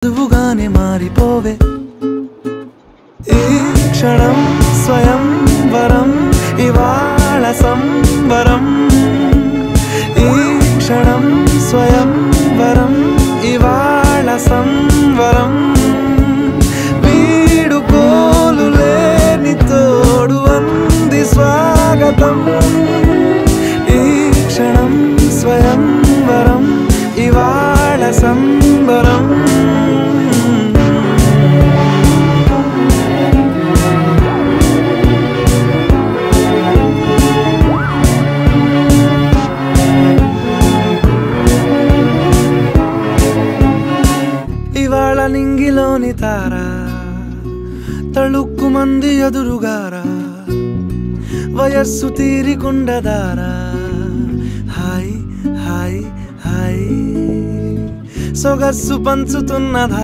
చదువుగానే మారిపోవే ఈ క్షణం స్వయం వరం ఇవాళ సంబరం ఈ క్షణం స్వయం వరం ఇవాళ సంవరం వీడుకోలు లేని తోడు అంది స్వాగతం ఈ క్షణం స్వయం వరం ఇవాళ సంబరం ఇవాళ నింగిలోని తారా తళుక్కు మంది ఎదురుగారా వయస్సు తీరికుండదారా హాయ్ హాయ్ హాయ్ సొగస్సు పంచుతున్నదా